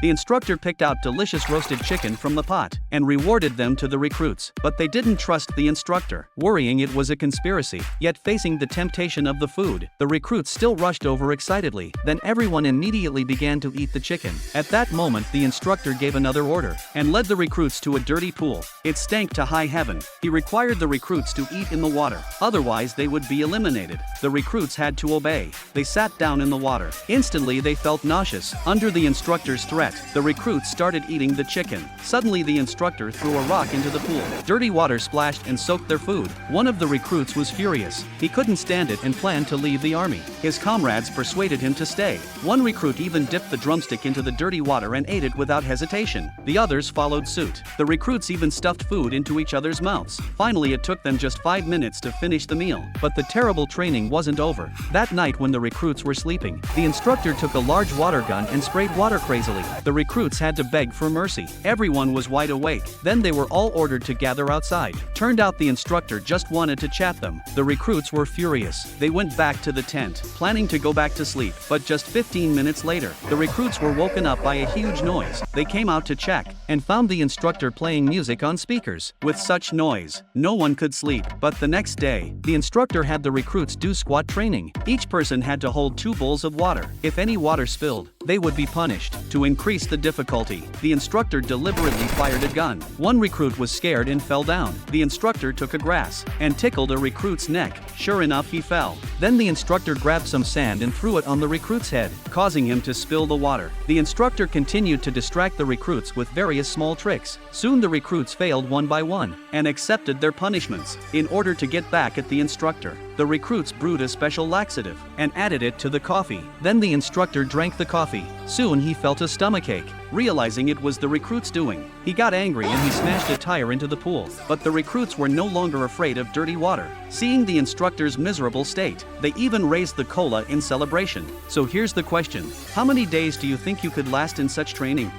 The instructor picked out delicious roasted chicken from the pot and rewarded them to the recruits, but they didn't trust the instructor, worrying it was a conspiracy. Yet facing the temptation of the food, the recruits still rushed over excitedly. Then everyone immediately began to eat the chicken. At that moment the instructor gave another order and led the recruits to a dirty pool. It stank to high heaven. He required the recruits to eat in the water, otherwise they would be eliminated. The recruits had to obey. They sat down in the water. Instantly they felt nauseous. Under the instructor's threat, the recruits started eating the chicken. Suddenly the instructor threw a rock into the pool. Dirty water splashed and soaked their food. One of the recruits was furious. He couldn't stand it and planned to leave the army. His comrades persuaded him to stay. One recruit even dipped the drumstick into the dirty water and ate it without hesitation. The others followed suit. The recruits even stuffed food into each other's mouths. Finally it took them just 5 minutes to finish the meal. But the terrible training wasn't over. That night when the recruits were sleeping, the instructor took a large water gun and sprayed water crazily. The recruits had to beg for mercy. Everyone was wide awake. Then they were all ordered to gather outside. Turned out the instructor just wanted to chat them. The recruits were furious. They went back to the tent, planning to go back to sleep. But just 15 minutes later, the recruits were woken up by a huge noise. They came out to check and found the instructor playing music on speakers. With such noise, no one could sleep. But the next day, the instructor had the recruits do squat training. Each person had to hold 2 bowls of water. If any water spilled, they would be punished. To increase the difficulty, the instructor deliberately fired a gun. One recruit was scared and fell down. The instructor took a grass and tickled a recruit's neck. Sure enough, he fell. Then the instructor grabbed some sand and threw it on the recruit's head, causing him to spill the water. The instructor continued to distract the recruits with various small tricks. Soon the recruits failed one by one and accepted their punishments. In order to get back at the instructor, the recruits brewed a special laxative and added it to the coffee. Then the instructor drank the coffee. Soon he felt a stomachache. Realizing it was the recruits' doing, he got angry and he smashed a tire into the pool. But the recruits were no longer afraid of dirty water. Seeing the instructor's miserable state, they even raised the cola in celebration. So here's the question: how many days do you think you could last in such training?